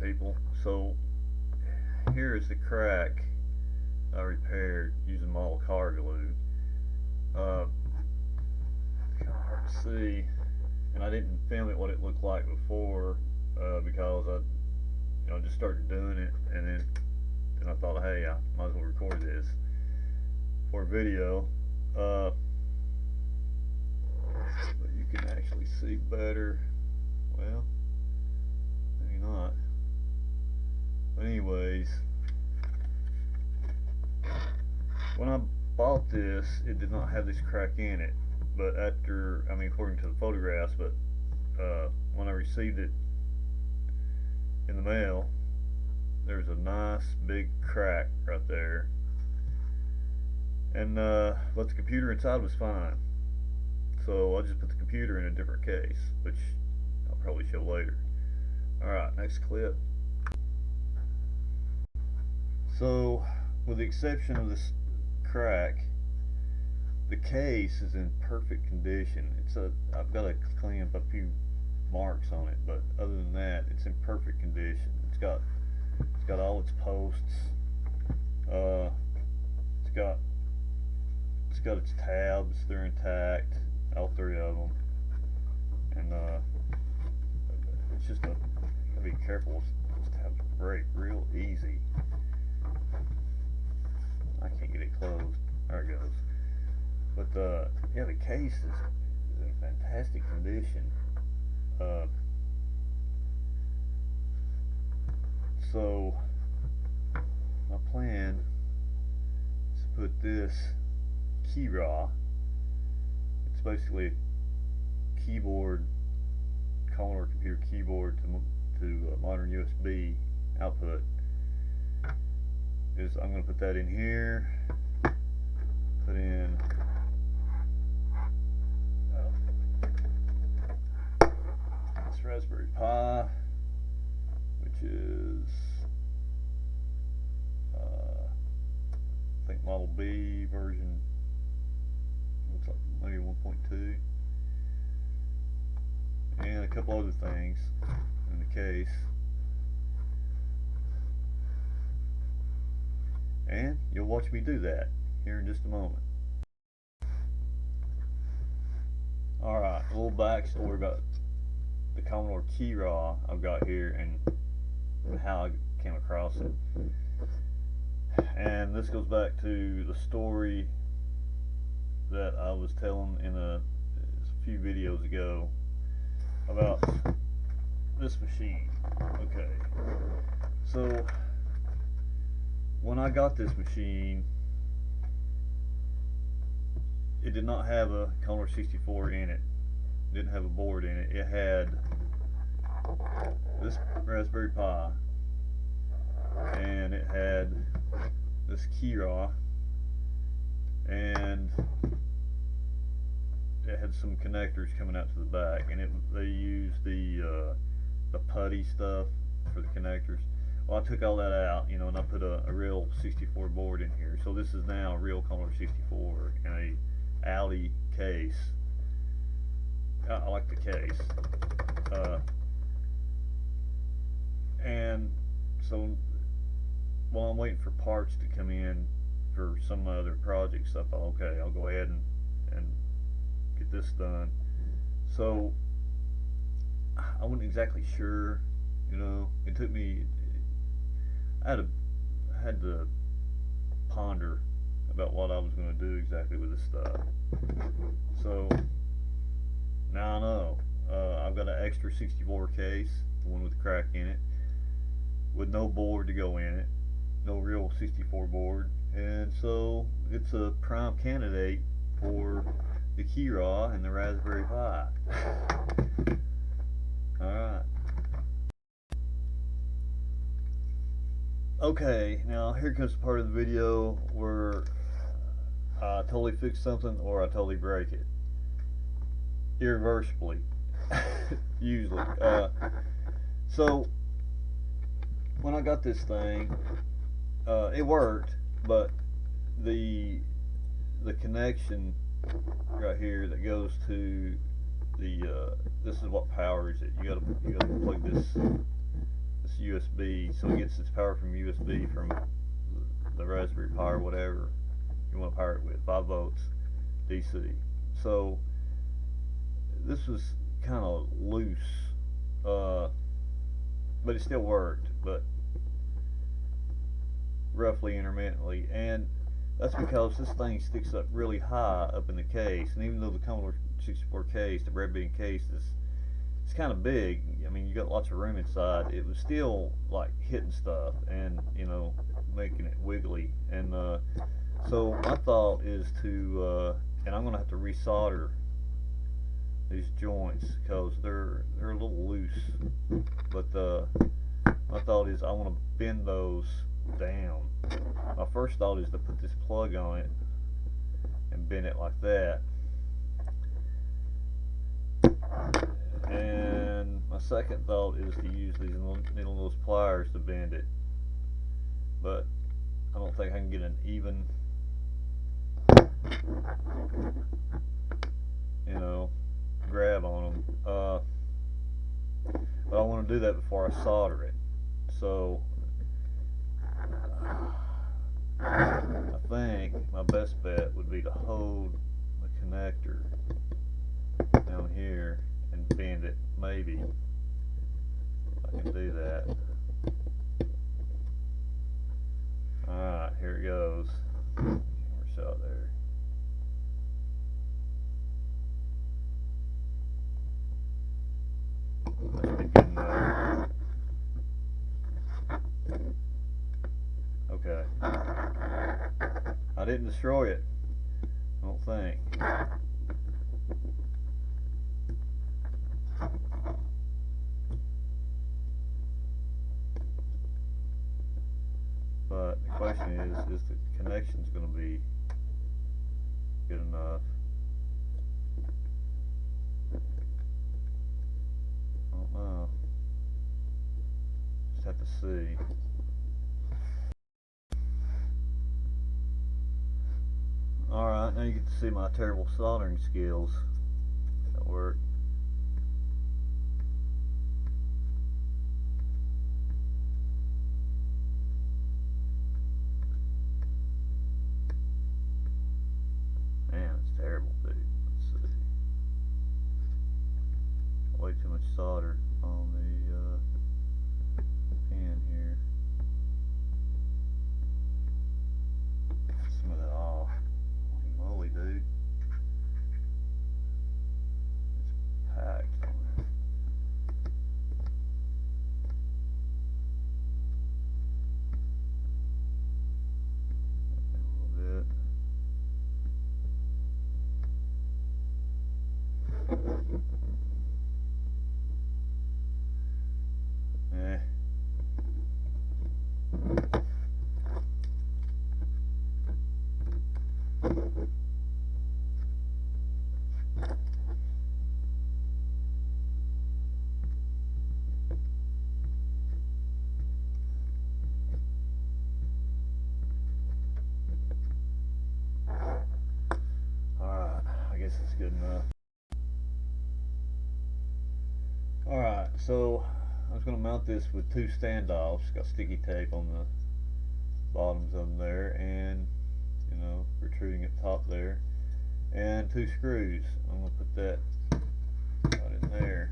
people? So here is the crack I repaired using model car glue. Kind of hard to see, and I didn't film it what it looked like before because I just started doing it, and then I thought, hey, I might as well record this for a video. But you can actually see better. Well, maybe not. But anyways, when I bought this, it did not have this crack in it. But according to the photographs, but when I received it in the mail, there's a nice big crack right there. And but the computer inside was fine. So I just put the computer in a different case, which I'll probably show later. Alright, next clip. So, with the exception of this crack, the case is in perfect condition. I've got to clean up a few marks on it, but other than that, it's in perfect condition. It's got all its posts. It's got its tabs. They're intact, all three of them. And it's just you gotta be careful. Those tabs break real easy. I can't get it closed. There it goes. But yeah, the case is in fantastic condition. So my plan is to put this Keyrah. It's basically a keyboard, Commodore computer keyboard to modern USB output. I'm going to put that in here. Put in this Raspberry Pi, which is I think Model B version. Looks like maybe 1.2, and a couple other things in the case. And you'll watch me do that here in just a moment. Alright, a little backstory about the Commodore Keyrah I've got here and how I came across it. And this goes back to the story that I was telling in a few videos ago about this machine. Okay, so when I got this machine, it did not have a Commodore 64 in it. It didn't have a board in it. It had this Raspberry Pi, and it had this Keyrah, and it had some connectors coming out to the back, and they used the putty stuff for the connectors. Well, I took all that out, and I put a real 64 board in here. So this is now a real Commodore 64 in a Audi case. I like the case. And so while I'm waiting for parts to come in for some other projects, I thought, okay, I'll go ahead and get this done. So I wasn't exactly sure, it took me, I had to ponder about what I was going to do exactly with this stuff. So now I know. I've got an extra 64 case, the one with the crack in it, with no board to go in it, no real 64 board, and so it's a prime candidate for the Keyrah and the Raspberry Pi. Alright. Okay, now here comes the part of the video where I totally fix something or I totally break it. Irreversibly. Usually. So when I got this thing, it worked, but the connection right here that goes to the this is what powers it. You gotta plug this it's USB, so it gets its power from USB from the Raspberry Pi or whatever you want to power it with, 5 volts DC. So this was kind of loose, but it still worked, but roughly intermittently, and that's because this thing sticks up really high up in the case, and even though the Commodore 64 case, the red bean case, it's kind of big. I mean, you got lots of room inside. It was still like hitting stuff and making it wiggly. And so my thought is to, and I'm gonna have to resolder these joints because they're a little loose. But my thought is I want to bend those down. My first thought is to put this plug on it and bend it like that. And my second thought is to use these little pliers to bend it, but I don't think I can get an even, grab on them. But I want to do that before I solder it. So I think my best bet would be to hold the connector down here and bend it, maybe. I can do that. Alright, here it goes. Camera shot there. That should be good enough. Okay. I didn't destroy it, I don't think. But the question is the connection's going to be good enough? I don't know. Just have to see. Alright, now you get to see my terrible soldering skills at work. Man, it's terrible, dude. Let's see. Way too much solder on the pan here. Some of that off. Holy moly, dude. It's packed on there. A little bit. Eh. Alright, I guess it's good enough. Alright, so I was going to mount this with 2 standoffs. Got sticky tape on the bottoms of them there, and protruding at the top there, and 2 screws. I'm going to put that right in there.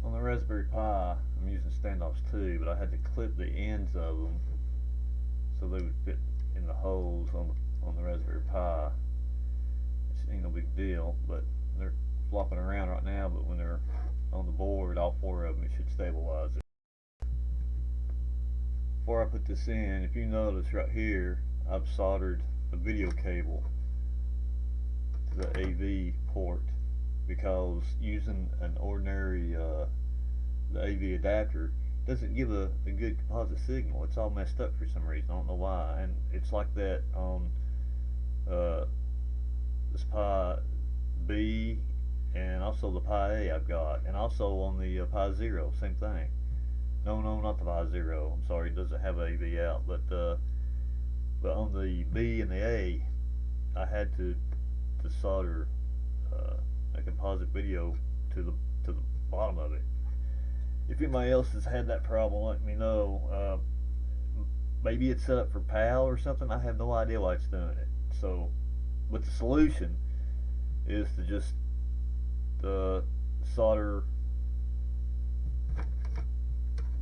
On the Raspberry Pi, I'm using standoffs too, but I had to clip the ends of them so they would fit in the holes on the Raspberry Pi. It ain't no big deal, but they're flopping around right now, but when they're on the board, all 4 of them, it should stabilize it. Before I put this in, if you notice right here, I've soldered the video cable to the AV port, because using an ordinary the AV adapter doesn't give a good composite signal. It's all messed up for some reason. I don't know why, and it's like that on this Pi B, and also the Pi A I've got, and also on the Pi Zero, same thing. No, not the Pi Zero. I'm sorry, it doesn't have AV out, but on the B and the A, I had to solder a composite video to the bottom of it. If anybody else has had that problem, let me know. Maybe it's set up for PAL or something. I have no idea why it's doing it. So, but the solution is to just solder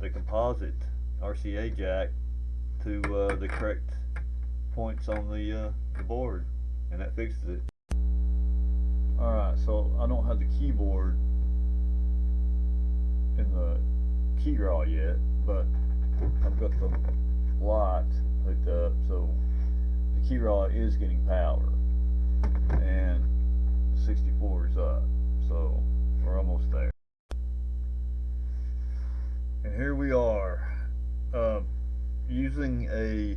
the composite RCA jack to the correct points on the board, and that fixes it. Alright, so I don't have the keyboard in the Keyrah yet, but I've got the light hooked up, so the Keyrah is getting power, and the 64 is up, so we're almost there. And here we are, using a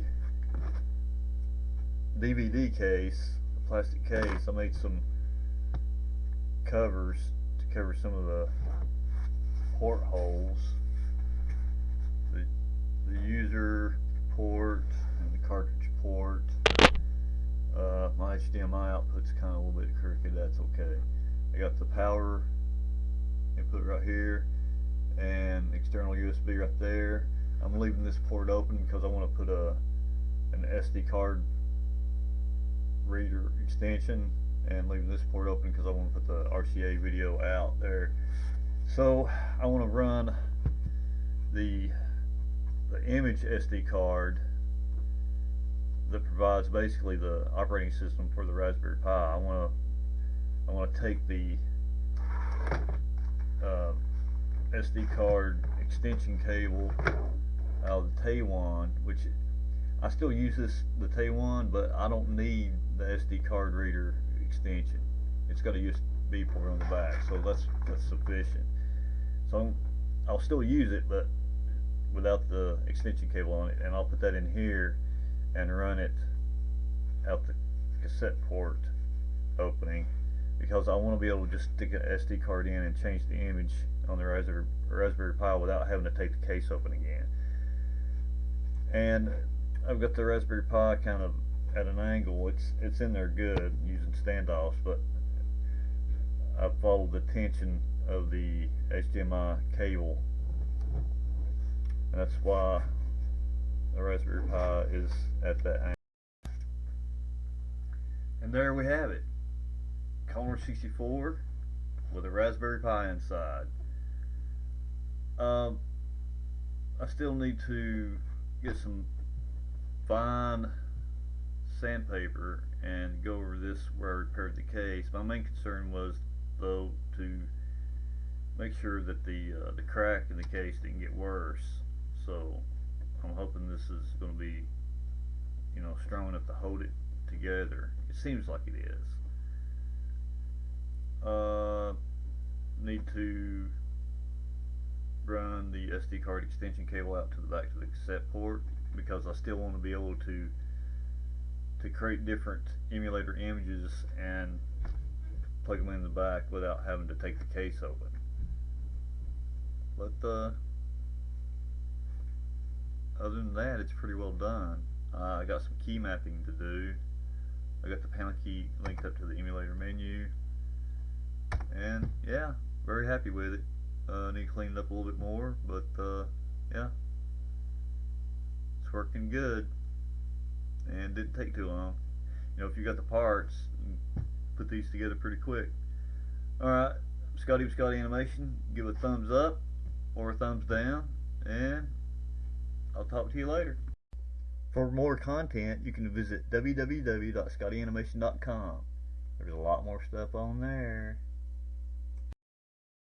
DVD case, a plastic case. I made some covers to cover some of the portholes, the user port and the cartridge port. My HDMI output's kind of a little bit crooked. That's okay. I got the power input right here and external USB right there. I'm leaving this port open because I want to put an SD card reader extension, and leaving this port open because I want to put the RCA video out there. So I want to run the image SD card that provides basically the operating system for the Raspberry Pi. I want to take the SD card extension cable out of the Taiwan, which I still use the Taiwan, but I don't need the SD card reader extension. It's got a USB port on the back, so that's sufficient. So I'll still use it, but without the extension cable on it, and I'll put that in here and run it out the cassette port opening, because I want to be able to just stick an SD card in and change the image on the Raspberry Pi without having to take the case open again. And I've got the Raspberry Pi kind of at an angle. It's in there good using standoffs, but I followed the tension of the HDMI cable, and that's why the Raspberry Pi is at that angle. And there we have it, Commodore 64 with a Raspberry Pi inside. I still need to get some fine sandpaper and go over this where I repaired the case. My main concern was, though, to make sure that the crack in the case didn't get worse. So I'm hoping this is going to be, strong enough to hold it together. It seems like it is. Need to run the SD card extension cable out to the back to the cassette port, because I still want to be able to create different emulator images and plug them in the back without having to take the case open. But other than that, it's pretty well done. I got some key mapping to do. I got the panel key linked up to the emulator menu, and yeah, very happy with it. Need to clean it up a little bit more, but yeah, it's working good, and didn't take too long. If you got the parts, you can put these together pretty quick. Alright, Scotty with Scotty Animation, give a thumbs up or a thumbs down, and I'll talk to you later. For more content, you can visit www.scottyanimations.com. There's a lot more stuff on there.